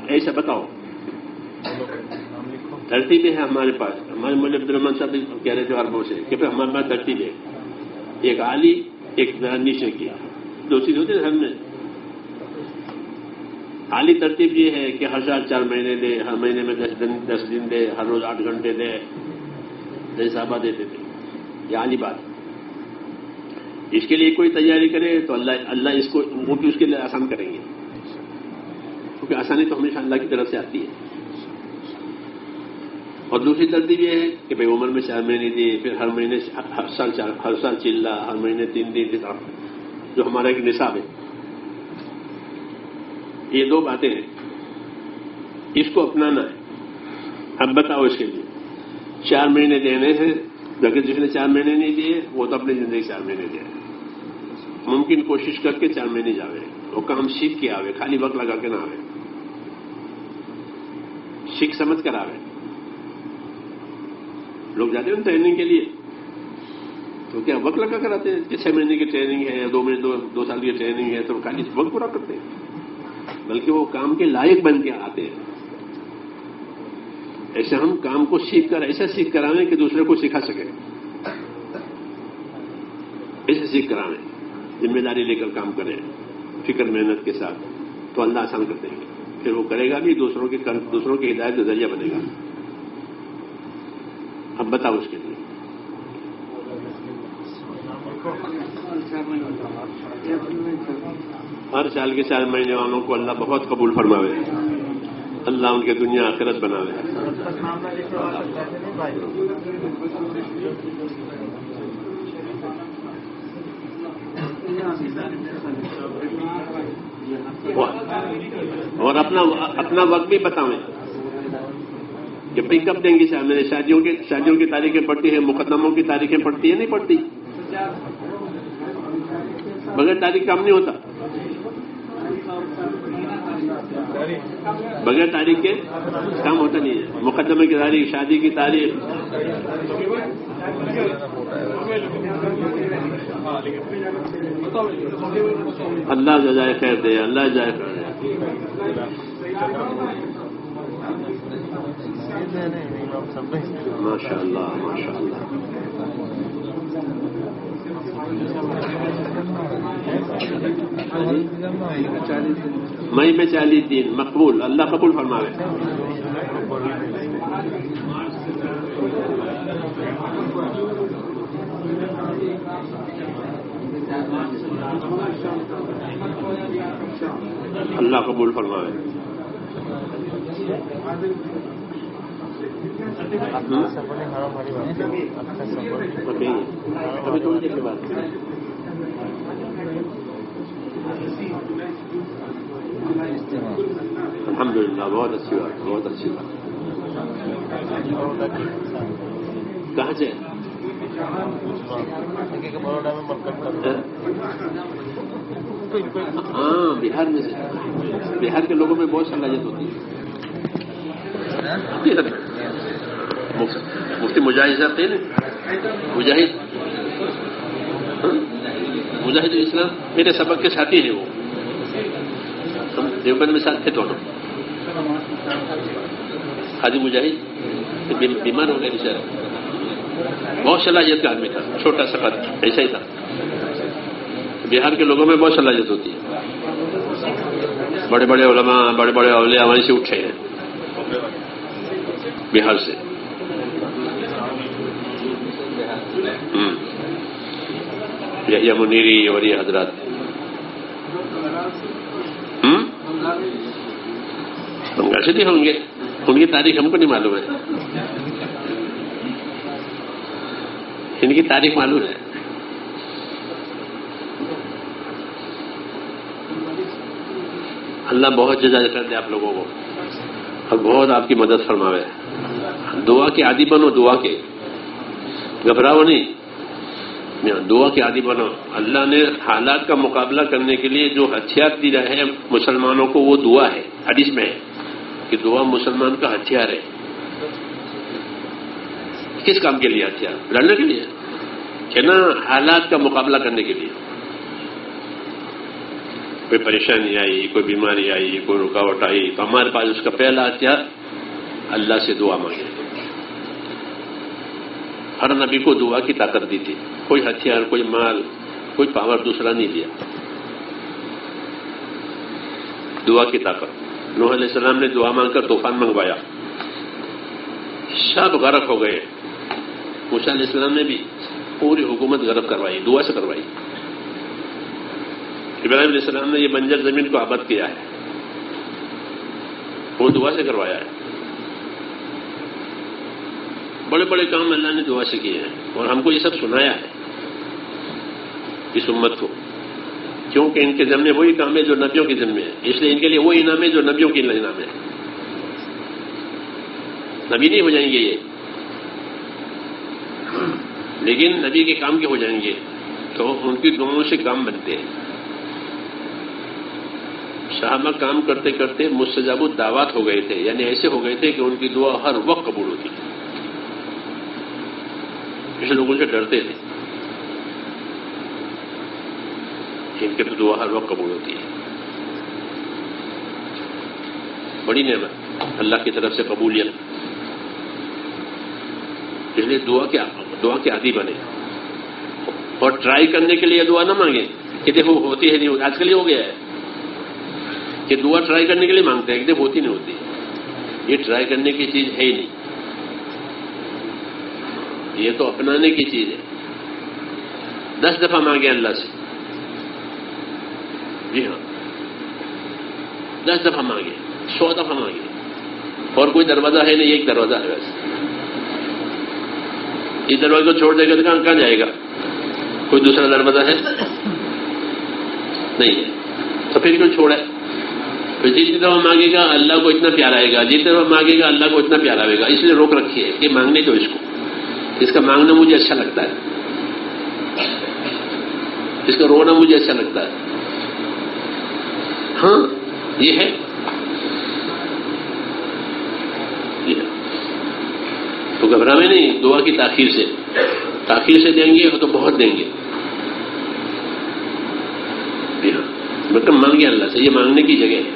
ایسا بتاؤ ترتیبیں ہیں ہمارے پاس. ہمارے مولوی عبد الرحمان صاحب کہہ رہے تھے عربوں سے کہ ہمارے پاس ترتیب ہے، ایک عالی ایک نیچے کی، دو چیز ہوتی ہے ہم میں. عالی ترتیب یہ ہے کہ ہر سال 4 مہینے دے، ہر مہینے میں 10 دن دے، ہر روز 8 گھنٹے دے، صحابہ دیتے تھے. یہ عالی بات. اس کے لیے کوئی تیاری کرے تو اللہ اس کو وہ بھی اس کے لیے آسان کریں گے، کیونکہ آسانی تو ہمیشہ اللہ کی طرف سے آتی ہے. اور دوسری ترتیب یہ ہے کہ بھائی عمر میں 4 مہینے دیے، پھر ہر مہینے ہر سال چلہ، ہر مہینے 3 دن، جو ہمارا ایک نصاب ہے. یہ 2 باتیں ہیں، اس کو اپنانا ہے. اب بتاؤ اس کے لیے 4 مہینے دینے ہیں، اگر جس نے 4 مہینے نہیں دیے وہ تو اپنی زندگی 4 مہینے دے. ممکن کوشش کر کے 4 مہینے جاوے، وہ کام سیکھ کے آوے، خالی وقت لگا کے نہ آوے، سیکھ سمجھ کر آوے. لوگ جاتے ہیں ٹریننگ کے لیے تو کیا وقت لگا کر آتے ہیں کہ 6 مہینے کی ٹریننگ ہے، 2 مہینے 2 سال کی ٹریننگ ہے، تو خالی وقت پورا کرتے ہیں، بلکہ وہ کام کے لائق بن کے آتے ہیں. ایسے ہم کام کو سیکھ کر ایسا سیکھ کرائیں کہ دوسرے کو سکھا سکیں، ایسے سیکھ کرائیں، ذمہ داری لے کر کام کریں، فکر محنت کے ساتھ، تو اللہ آسان کر دیں گے. پھر وہ کرے گا بھی، دوسروں کی ہدایت کا ذریعہ بنے گا. اب بتاؤ اس کے لیے ہر سال کے 4 مہینے والوں کو اللہ بہت قبول فرماوے، اللہ ان کے دنیا آخرت بناوے. اور اپنا وقت بھی بتاویں کہ بھائی کب دیں گے. میرے شادیوں کی تاریخیں پڑتی ہیں، مقدموں کی تاریخیں پڑتی ہیں، نہیں پڑتی. بغیر تاریخ کام نہیں ہوتا، بغیر تاریخ کے کام ہوتا نہیں ہے. مقدمے کی تاریخ، شادی کی تاریخ، اللہ جزائے خیر دے، اللہ جزائے خیر دے. ماشاء اللہ ماشاء اللہ. مئی میں 40 دن مقبول، اللہ قبول فرماوے. اللہ قبول فرماوے. ابھی تھوڑی دیر کے بعد الحمدللہ. بہت اچھی بات، بہت اچھی بات. کہاں سے؟ ہاں بہار میں سے. بہار کے لوگوں میں بہت صلاحیت ہوتی ہے. مفتی مجاہد صاحب تھے نا، مجاہد اسلام میرے سبق کے ساتھی ہیں. وہ ہم دیوبند میں ساتھ تھے دونوں. حاجی مجاہد بیمار ہو گئے بیچارہ، بہت صلاحیت کا آدمی تھا، چھوٹا سا قد ایسا ہی تھا. بہار کے لوگوں میں بہت صلاحیت ہوتی ہے. بڑے بڑے علماء، بڑے بڑے اولیاء وہیں سے اٹھے ہیں بہار سے. یحییٰ منیری اور یہ حضرات. بنگال سے ہوں گے، ان کی تاریخ ہم کو نہیں معلوم ہے، ان کی تاریخ معلوم ہے. اللہ بہت جزا کر دے آپ لوگوں کو اور بہت آپ کی مدد فرماوے. دعا کے عادی بنو، دعا کے گھبراؤ نہیں، دعا کے عادی بنو. اللہ نے حالات کا مقابلہ کرنے کے لیے جو ہتھیار دیا ہے مسلمانوں کو وہ دعا ہے. حدیث میں ہے کہ دعا مسلمان کا ہتھیار ہے. کس کام کے لیے ہتھیار؟ لڑنے کے لیے کہ نا، حالات کا مقابلہ کرنے کے لیے. کوئی پریشانی آئی، کوئی بیماری آئی، کوئی رکاوٹ آئی تو ہمارے پاس اس کا پہلا ہتھیار اللہ سے دعا مانگے. ہر نبی کو دعا کی طاقت دی تھی. کوئی ہتھیار، کوئی مال، کوئی پاور دوسرا نہیں دیا. دعا کی طاقت. نوح علیہ السلام نے دعا مانگ کر طوفان منگوایا، سب غرق ہو گئے. موسیٰ علیہ السلام نے بھی پوری حکومت غرق کروائی، دعا سے کروائی. ابراہیم علیہ السلام نے یہ بنجر زمین کو آباد کیا ہے، وہ دعا سے کروایا ہے. بڑے بڑے کام اللہ نے دعا سے کیے ہیں، اور ہم کو یہ سب سنایا ہے اس امت کو، کیونکہ ان کے ذمے وہی کام ہے جو نبیوں کے ذمے ہے. اس لیے ان کے لیے وہ انعام ہے جو نبیوں کے انعام ہے. نبی نہیں ہو جائیں گے یہ، لیکن نبی کے کام کے ہو جائیں گے، تو ان کی دعاؤں سے کام بنتے ہیں. صحابہ کام کرتے کرتے مستجاب الدعوات ہو گئے تھے، یعنی ایسے ہو گئے تھے کہ ان کی دعا ہر وقت قبول ہوتی تھی. اس لوگوں سے ڈرتے تھے، ان کی دعا ہر وقت قبول ہوتی ہے. بڑی نعمت اللہ کی طرف سے قبولیت. اس لیے دعا کے عادی بنے، اور ٹرائی کرنے کے لیے دعا نہ مانگیں کہ دیکھو ہوتی ہے نہیں ہوتی. آج کل یہ ہو گیا ہے کہ دعا ٹرائی کرنے کے لیے مانگتے ہیں کہ دیکھو ہوتی نہیں ہوتی. یہ ٹرائی کرنے کی چیز ہے ہی نہیں، یہ تو اپنانے کی چیز ہے. 10 دفعہ مانگے اللہ سے، جی ہاں 10 دفعہ مانگے، 100 دفعہ مانگے، اور کوئی دروازہ ہے نہیں، ایک دروازہ ہے بس. اس دروازے کو چھوڑ دے گا تو کہاں جائے گا؟ کوئی دوسرا دروازہ ہے نہیں ہے، تو پھر کیوں چھوڑے؟ تو جتنی دفعہ مانگے گا اللہ کو اتنا پیارا آئے گا، جتنی دفعہ مانگے گا اللہ کو اتنا پیارا آئے گا. اس لیے روک رکھی ہے کہ مانگنے دو اس کو. اس کا مانگنا مجھے اچھا لگتا ہے، اس کا رونا مجھے اچھا لگتا ہے. ہاں یہ ہے، تو گھبراویں نہیں. دعا کی تاخیر سے دیں گے تو بہت دیں گے. جی ہاں مطلب مانگے اللہ سے، یہ مانگنے کی جگہ ہے.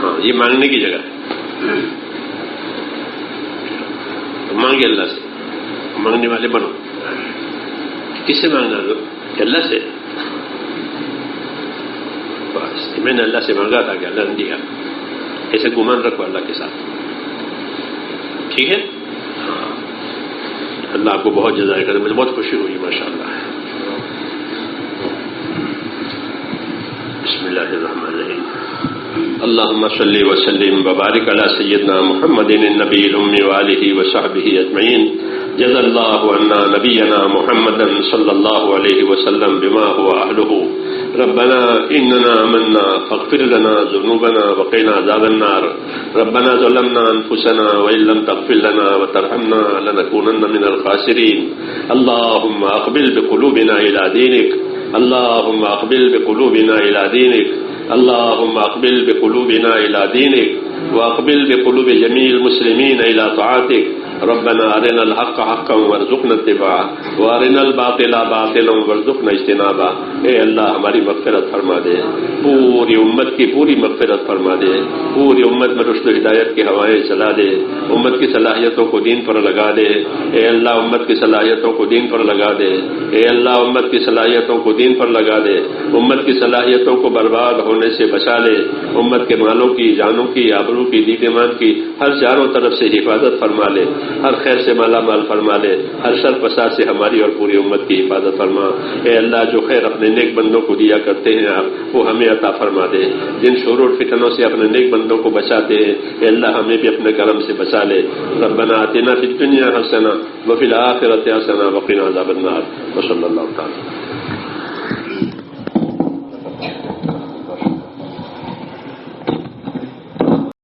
ہاں یہ مانگنے کی جگہ ہے. تو مانگے اللہ سے، مانگنے والے بنو. کس سے مانگنا دو؟ اللہ سے. بس میں نے اللہ سے مانگا تھا کہ اللہ نے دیا، ایسے گمان رکھو اللہ کے ساتھ. ٹھیک ہے؟ اللہ آپ کو بہت جزائے کرے. مجھے بہت خوشی ہوئی ماشاء اللہ. بسم اللہ الرحمن الرحیم. اللهم صل وسلم وبارك على سيدنا محمد النبي الأمي وآله وصحبه أجمعين. جزا الله عنا نبينا محمدا صلى الله عليه وسلم بما هو أهله. ربنا إننا آمنا فاغفر لنا ذنوبنا وقنا عذاب النار. ربنا ظلمنا أنفسنا وإن لم تغفر لنا وترحمنا لنكونن من الخاسرين. اللهم أقبل بقلوبنا إلى دينك. اللهم أقبل بقلوبنا إلى دينك. اللهم أقبل بقلوبنا إلى دينك وأقبل بقلوب جميع المسلمين إلى طاعتك. ربنا أرنا الحق حقا وارزقنا اتباعه وأرنا الباطل باطلا وارزقنا اجتنابه. اے اللہ ہماری مغفرت فرما دے، پوری امت کی پوری مغفرت فرما دے. پوری امت میں رشد و ہدایت کی ہوائیں چلا دے. امت کی صلاحیتوں کو دین پر لگا دے. اے اللہ امت کی صلاحیتوں کو دین پر لگا دے. اے اللہ امت کی صلاحیتوں کو دین پر لگا دے. امت کی صلاحیتوں کو برباد ہونے سے بچا لے. امت کے مالوں کی، جانوں کی، آبرو کی، دین ایمان کی ہر چاروں طرف سے حفاظت فرما لے. ہر خیر سے مالا مال فرما لے. ہر شر فساد سے ہماری اور پوری امت کی حفاظت فرما. اے اللہ جو خیر اپنے نیک بندوں کو دیا کرتے ہیں آپ وہ ہمیں عطا فرما دے. جن شرور فتنوں سے اپنے نیک بندوں کو بچاتے ہیں اے اللہ ہمیں بھی اپنے کرم سے بچا لے. ربنا آتنا فی الدنیا حسنہ وفی الآخرۃ حسنہ وقنا عذاب النار. وصلی اللہ تعالی